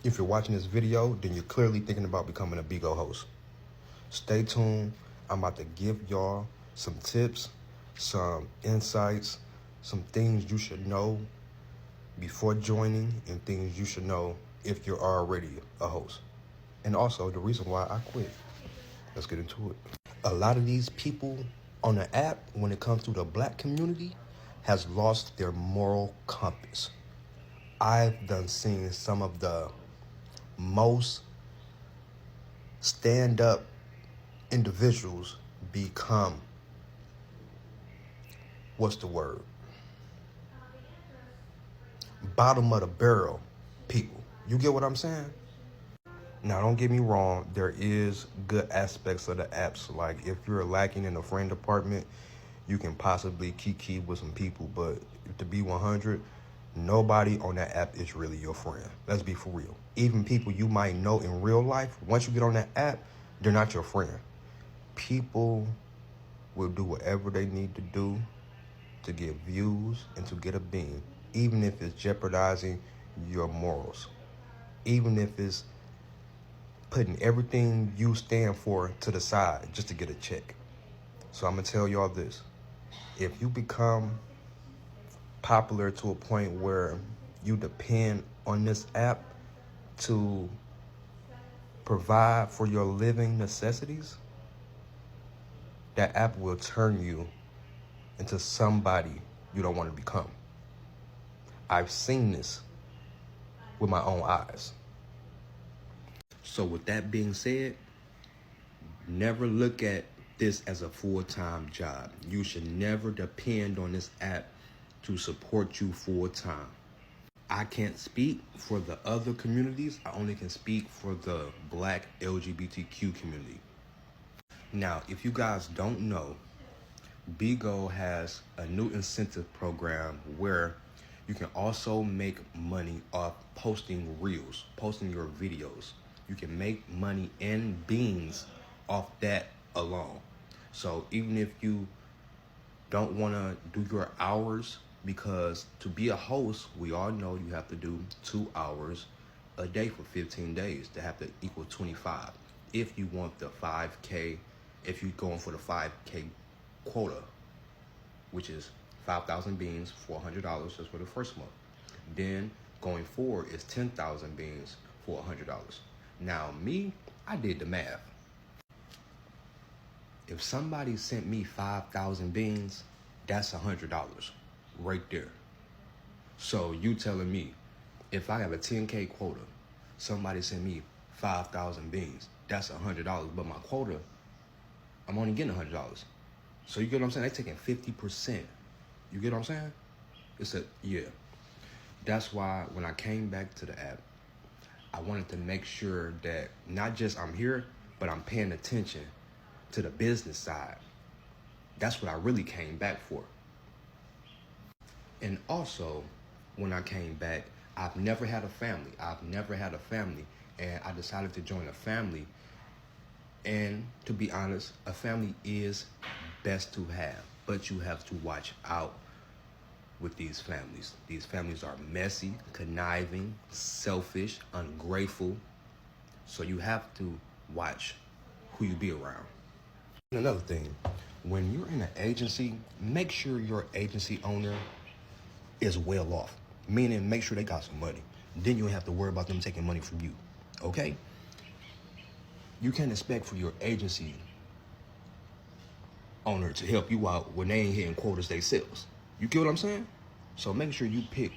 If you're watching this video, then you're clearly thinking about becoming a Bigo host. Stay tuned. I'm about to give y'all some tips, some insights, some things you should know before joining, and things you should know if you're already a host. And also the reason why I quit. Let's get into it. A lot of these people on the app, when it comes to the black community, has lost their moral compass. I've done seen some of the most stand-up individuals become, what's the word? Bottom of the barrel people. You get what I'm saying? Now, don't get me wrong. There is good aspects of the apps. Like, if you're lacking in the friend department, you can possibly kiki with some people. But to be 100, nobody on that app is really your friend. Let's be for real. Even people you might know in real life, once you get on that app, they're not your friend. People will do whatever they need to do to get views and to get a beam, even if it's jeopardizing your morals, even if it's putting everything you stand for to the side just to get a check. So I'm gonna tell y'all this. If you become popular to a point where you depend on this app to provide for your living necessities, that app will turn you into somebody you don't want to become. I've seen this with my own eyes. So with that being said, never look at this as a full-time job. You should never depend on this app to support you full-time. I can't speak for the other communities. I only can speak for the black LGBTQ community. Now, if you guys don't know, Bigo has a new incentive program where you can also make money off posting reels, posting your videos. You can make money in beans off that alone. So even if you don't want to do your hours, because to be a host, we all know you have to do 2 hours a day for 15 days to have to equal 25. If you want the 5K, if you're going for the 5K quota, which is 5,000 beans for $100 just for the first month. Then going forward is 10,000 beans for $100. Now me, I did the math. If somebody sent me 5,000 beans, that's $100 right there. So you telling me, if I have a 10K quota, somebody sent me 5,000 beans, that's $100, but my quota, I'm only getting $100. So you get what I'm saying? They're taking 50%. You get what I'm saying? Yeah. That's why when I came back to the app, I wanted to make sure that not just I'm here, but I'm paying attention to the business side. That's what I really came back for. And also, when I came back, I've never had a family. And I decided to join a family. And to be honest, a family is best to have, but you have to watch out with these families. These families are messy, conniving, selfish, ungrateful. So you have to watch who you be around. Another thing, when you're in an agency, make sure your agency owner is well off, meaning make sure they got some money. Then you don't have to worry about them taking money from you, okay? You can't expect for your agency owner to help you out when they ain't hitting quotas themselves. You get what I'm saying? So make sure you pick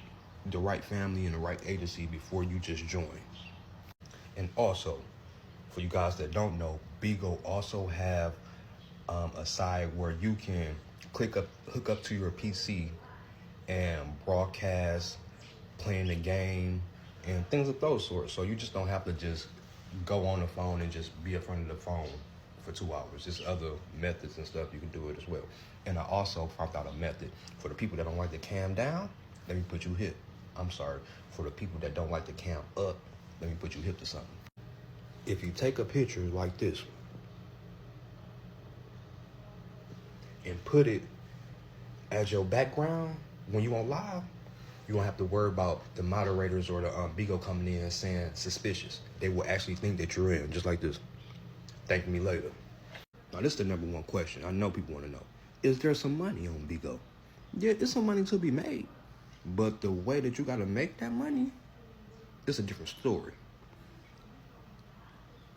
the right family and the right agency before you just join. And also, for you guys that don't know, Bigo also have a side where you can hook up to your PC and broadcast, playing the game, and things of those sorts. So you just don't have to just go on the phone and just be in front of the phone for 2 hours. There's other methods and stuff you can do it as well. And I also found out a method for the people that don't like to cam down. Let me put you hip. I'm sorry. For the people that don't like to cam up, let me put you hip to something. If you take a picture like this and put it as your background when you on live, You don't have to worry about the moderators or the Bigo coming in and saying suspicious. They will actually think that you're in, just like this. Thank me later. Now, this is the number one question. I know people want to know. Is there some money on Bigo? Yeah, there's some money to be made. But the way that you got to make that money, it's a different story.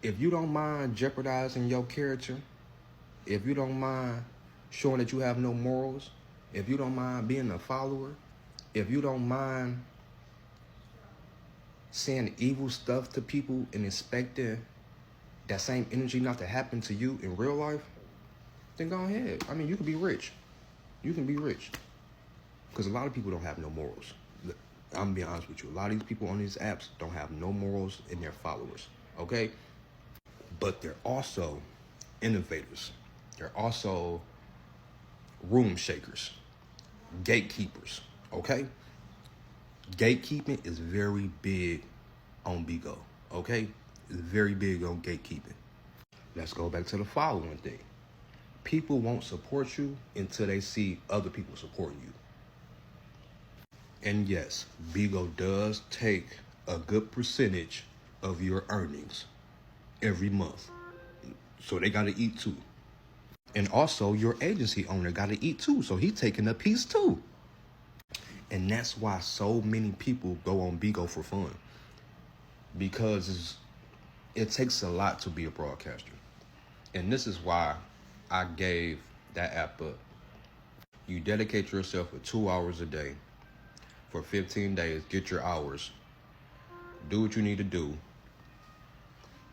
If you don't mind jeopardizing your character, if you don't mind showing that you have no morals, if you don't mind being a follower, if you don't mind saying evil stuff to people and expecting that same energy not to happen to you in real life, then go ahead. I mean, you can be rich. You can be rich. Because a lot of people don't have no morals. I'm going to be honest with you. A lot of these people on these apps don't have no morals in their followers. Okay? But they're also innovators. They're also room shakers. Gatekeepers. Okay? Gatekeeping is very big on Bigo. Okay? It's very big on gatekeeping. Let's go back to the following thing. People won't support you until they see other people supporting you. And yes, Bigo does take a good percentage of your earnings every month. So they got to eat too. And also your agency owner got to eat too. So he's taking a piece too. And that's why so many people go on Bigo for fun. Because it takes a lot to be a broadcaster. And this is why I gave that app up. You dedicate yourself for 2 hours a day for 15 days, get your hours, do what you need to do,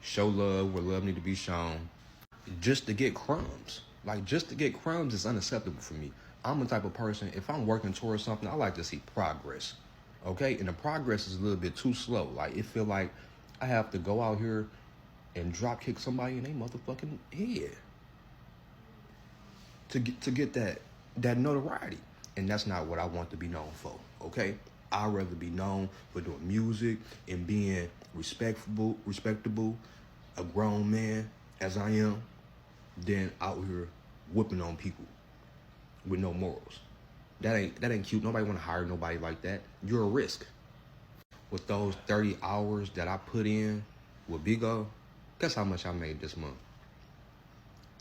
show love where love need to be shown, just to get crumbs. Like, just to get crumbs is unacceptable for me. I'm the type of person, if I'm working towards something, I like to see progress, okay? And the progress is a little bit too slow. Like, it feel like I have to go out here and drop kick somebody in their motherfucking head to get that notoriety. And that's not what I want to be known for, okay? I'd rather be known for doing music and being respectable, a grown man as I am, than out here whipping on people with no morals. That ain't cute. Nobody want to hire nobody like that. You're a risk. With those 30 hours that I put in with Bigo, guess how much I made this month?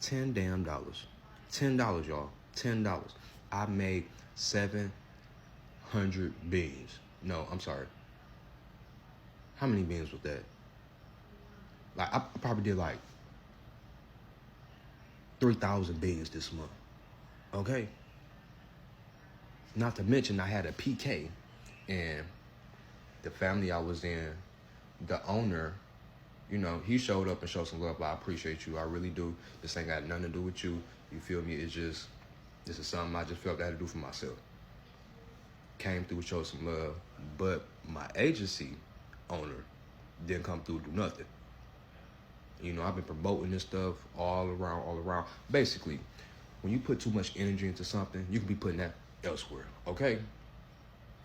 $10 damn. $10, y'all. $10. I made 700 beans. No, I'm sorry. How many beans was that? Like, I probably did like 3,000 beans this month. Okay? Not to mention I had a PK, and the family I was in, the owner, you know, he showed up and showed some love. I appreciate you. I really do. This ain't got nothing to do with you. You feel me? It's just, this is something I just felt I had to do for myself. Came through, showed some love. But my agency owner didn't come through, do nothing. You know, I've been promoting this stuff all around. Basically, when you put too much energy into something, you can be putting that elsewhere, okay?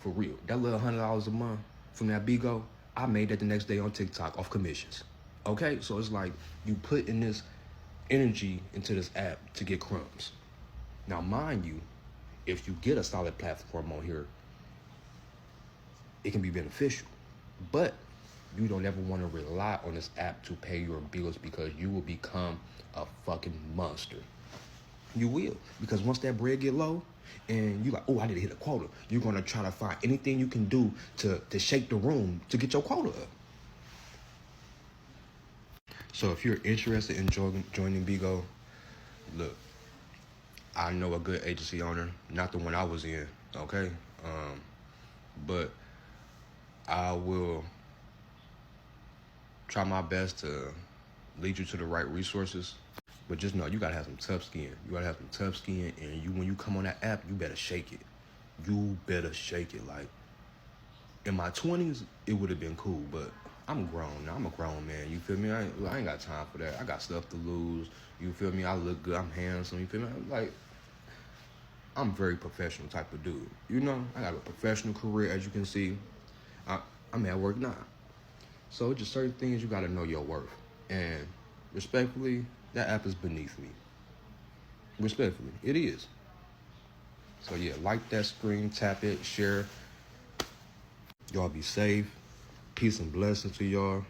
For real. That little $100 a month from that Bigo, I made that the next day on TikTok off commissions, okay? So it's like you put in this energy into this app to get crumbs. Now, mind you, if you get a solid platform on here, it can be beneficial. But you don't ever want to rely on this app to pay your bills, because you will become a fucking monster. You will. Because once that bread get low and you like, oh, I need to hit a quota, you're going to try to find anything you can do to shake the room to get your quota up. So if you're interested in joining Bigo, look, I know a good agency owner, not the one I was in, okay? But I will try my best to lead you to the right resources. But just know, you gotta have some tough skin. You gotta have some tough skin, and when you come on that app, you better shake it. You better shake it. Like, in my 20s, it would have been cool, but I'm grown now. I'm a grown man, you feel me? I ain't got time for that. I got stuff to lose, you feel me? I look good, I'm handsome, you feel me? Like, I'm a very professional type of dude, you know? I got a professional career, as you can see. I'm at work now. So just certain things you gotta know your worth. And respectfully, that app is beneath me. Respectfully, it is. So yeah, like that screen, tap it, share. Y'all be safe. Peace and blessings to y'all.